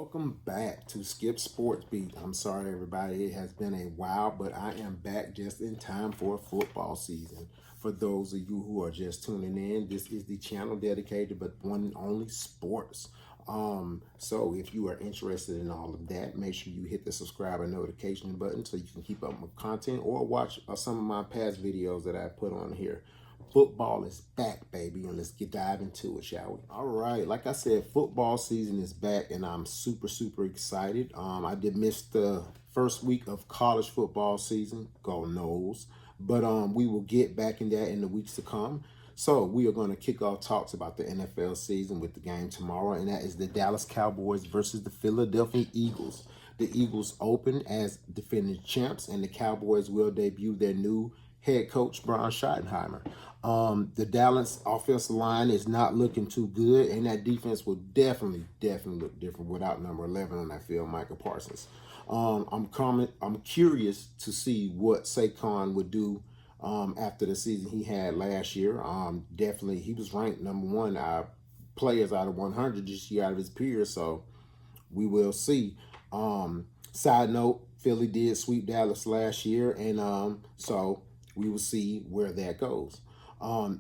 Welcome back to Skip Sports Beat. I'm sorry, everybody. It has been a while, but I am back just in time for football season. For those of you who are just tuning in, this is the channel dedicated but one and only sports. So if you are interested in all of that, make sure you hit the subscribe and notification button so you can keep up with content or watch some of my past videos that I put on here. Football is back, baby, and let's dive into it, shall we? All right, like I said, football season is back, and I'm super excited. I did miss the first week of college football season, God knows, but we will get back in that in the weeks to come. So we are going to kick off talks about the NFL season with the game tomorrow, and that is the Dallas Cowboys versus the Philadelphia Eagles. The Eagles open as defending champs, and the Cowboys will debut their new head coach, Brian Schottenheimer. The Dallas offensive line is not looking too good, and that defense will definitely look different without number 11 on that field, Micah Parsons. I'm curious to see what Saquon would do after the season he had last year. Definitely, he was ranked number one players out of 100 this year out of his peers, so we will see. Side note, Philly did sweep Dallas last year, and so we will see where that goes.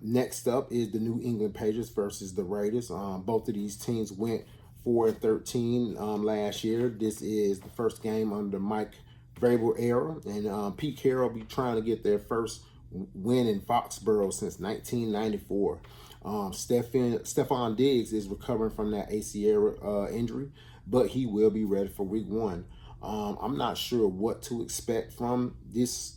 Next up is the New England Patriots versus the Raiders. Both of these teams went 4-13 last year. This is the first game under the Mike Vrabel era, and Pete Carroll be trying to get their first win in Foxborough since 1994. Stephon Diggs is recovering from that ACL injury, but he will be ready for week one. I'm not sure what to expect from this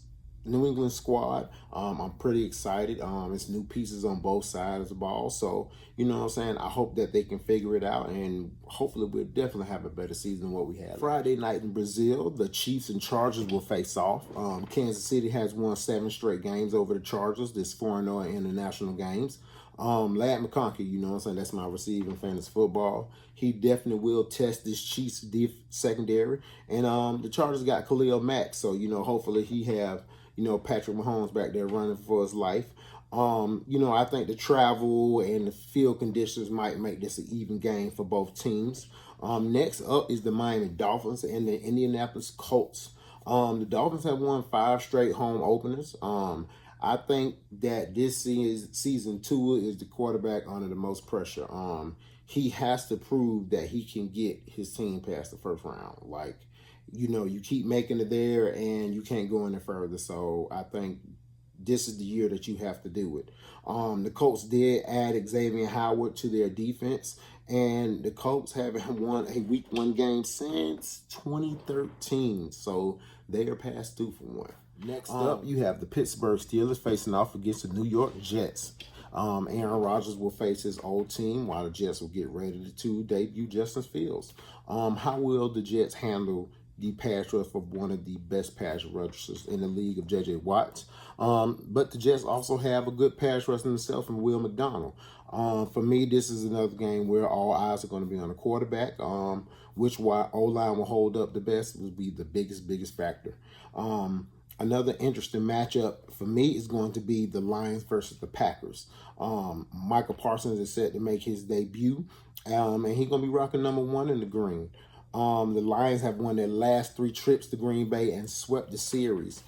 New England squad. I'm pretty excited. It's new pieces on both sides of the ball. So, you know what I'm saying? I hope that they can figure it out, and hopefully we'll definitely have a better season than what we had. Friday night in Brazil, the Chiefs and Chargers will face off. Kansas City has won 7 straight games over the Chargers. This 4-0 in international games. Lad McConkey, you know what I'm saying? That's my receiver in fantasy football. He definitely will test this Chiefs secondary. And the Chargers got Khalil Mack, so, you know, hopefully he have, you know, Patrick Mahomes back there running for his life. You know, I think the travel and the field conditions might make this an even game for both teams. Next up is the Miami Dolphins and the Indianapolis Colts. The Dolphins have won 5 straight home openers. I think that this season Tua is the quarterback under the most pressure. He has to prove that he can get his team past the first round. Like, you know, you keep making it there and you can't go any further. So I think this is the year that you have to do it. The Colts did add Xavier Howard to their defense, and the Colts haven't won a week 1 game since 2013. So they are past due for one. Next up, you have the Pittsburgh Steelers facing off against the New York Jets. Aaron Rodgers will face his old team while the Jets will get ready to debut Justin Fields. How will the Jets handle the pass rush for one of the best pass rushers in the league of J.J. Watts? But the Jets also have a good pass rusher himself in Will McDonald. For me, this is another game where all eyes are going to be on the quarterback. Which O-line will hold up the best will be the biggest factor. Another interesting matchup for me is going to be the Lions versus the Packers. Michael Parsons is set to make his debut, and he's going to be rocking number 1 in the green. The Lions have won their last 3 trips to Green Bay and swept the series.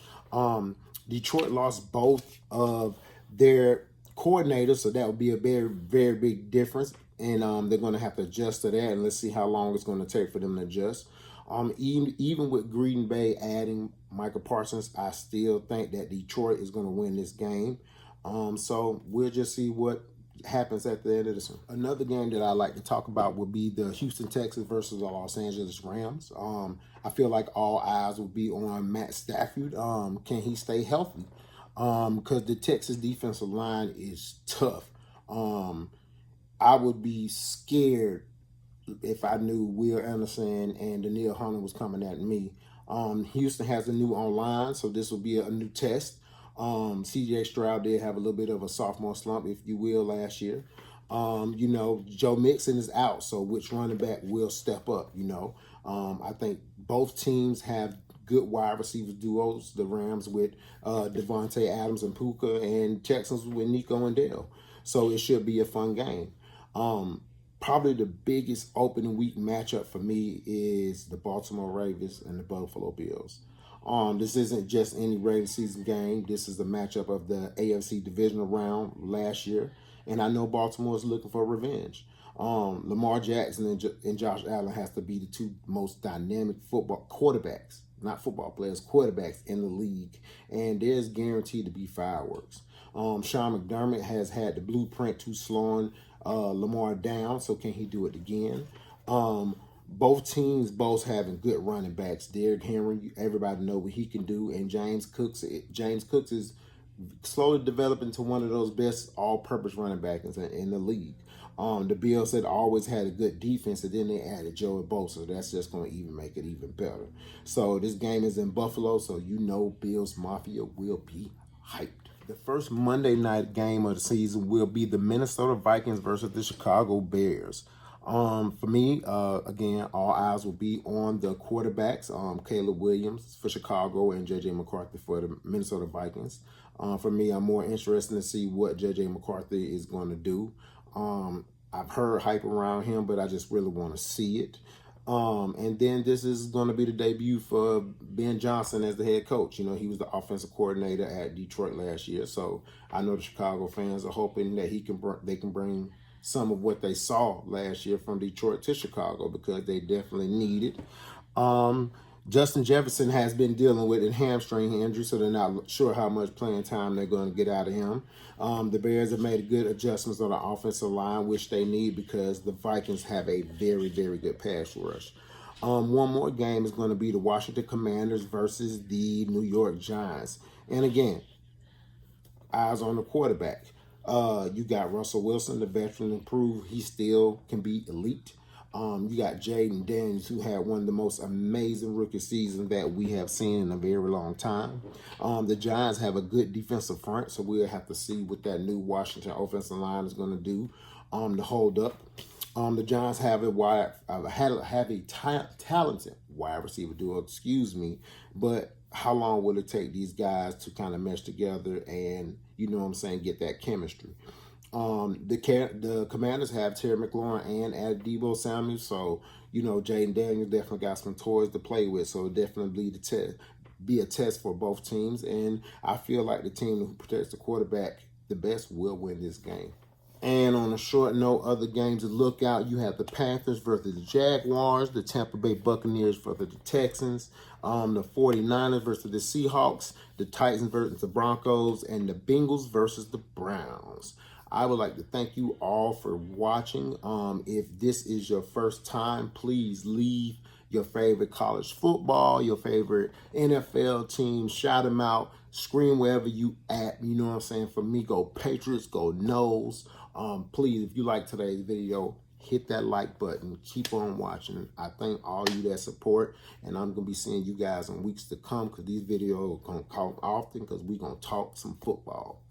Detroit lost both of their coordinators, so that would be a very big difference. And they're going to have to adjust to that, and let's see how long it's going to take for them to adjust. Even with Green Bay adding Michael Parsons, I still think that Detroit is going to win this game. So we'll just see what happens at the end of this one. Another game that I like to talk about would be the Houston Texans versus the Los Angeles Rams. I feel like all eyes will be on Matt Stafford. Can he stay healthy? Because the Texas defensive line is tough. I would be scared if I knew Will Anderson and Danielle Hunter was coming at me. Houston has a new online, so this will be a new test. CJ Stroud did have a little bit of a sophomore slump, if you will, last year. You know, Joe Mixon is out, so which running back will step up, you know? I think both teams have good wide receiver duos, the Rams with Devontae Adams and Puka, and Texans with Nico and Dale. So it should be a fun game. Probably the biggest opening week matchup for me is the Baltimore Ravens and the Buffalo Bills. This isn't just any regular season game. This is the matchup of the AFC divisional round last year, and I know Baltimore is looking for revenge. Lamar Jackson and Josh Allen has to be the two most dynamic football quarterbacks, not football players, quarterbacks in the league, and there's guaranteed to be fireworks. Sean McDermott has had the blueprint to slowing Lamar down, so can he do it again? Both teams both having good running backs. Derrick Henry, everybody know what he can do, and James Cooks is slowly developing to one of those best all-purpose running backs in the league. The Bills had always had a good defense, and then they added Joey Bosa. That's just going to even make it even better. So this game is in Buffalo, so you know Bills Mafia will be hyped. The first Monday night game of the season will be the Minnesota Vikings versus the Chicago Bears. For me, again, all eyes will be on the quarterbacks, Caleb Williams for Chicago and J.J. McCarthy for the Minnesota Vikings. For me, I'm more interested to see what J.J. McCarthy is going to do. I've heard hype around him, but I just really want to see it. And then this is going to be the debut for Ben Johnson as the head coach. You know, he was the offensive coordinator at Detroit last year. So I know the Chicago fans are hoping that they can bring some of what they saw last year from Detroit to Chicago, because they definitely need it. Justin Jefferson has been dealing with a hamstring injury, so they're not sure how much playing time they're going to get out of him. The Bears have made good adjustments on the offensive line, which they need because the Vikings have a very, very good pass rush. One more game is going to be the Washington Commanders versus the New York Giants. And again, eyes on the quarterback. You got Russell Wilson, the veteran, improved. He still can be elite. You got Jaden Daniels, who had one of the most amazing rookie seasons that we have seen in a very long time. The Giants have a good defensive front, so we'll have to see what that new Washington offensive line is going to do to hold up. The Giants have a talented wide receiver duo, but how long will it take these guys to kind of mesh together and, you know what I'm saying, get that chemistry? The Commanders have Terry McLaurin and Adebo Samuel, so you know Jaden Daniels definitely got some toys to play with, so definitely be a test for both teams, and I feel like the team who protects the quarterback the best will win this game. And on a short note, other games to look out, you have the Panthers versus the Jaguars, the Tampa Bay Buccaneers versus the Texans, the 49ers versus the Seahawks, the Titans versus the Broncos, and the Bengals versus the Browns. I would like to thank you all for watching. If this is your first time, please leave your favorite college football, your favorite NFL team, shout them out, scream wherever you at. You know what I'm saying? For me, go Patriots, go Noles. Please, if you like today's video, hit that like button. Keep on watching. I thank all of you that support, and I'm going to be seeing you guys in weeks to come, because these videos are going to come often, because we're going to talk some football.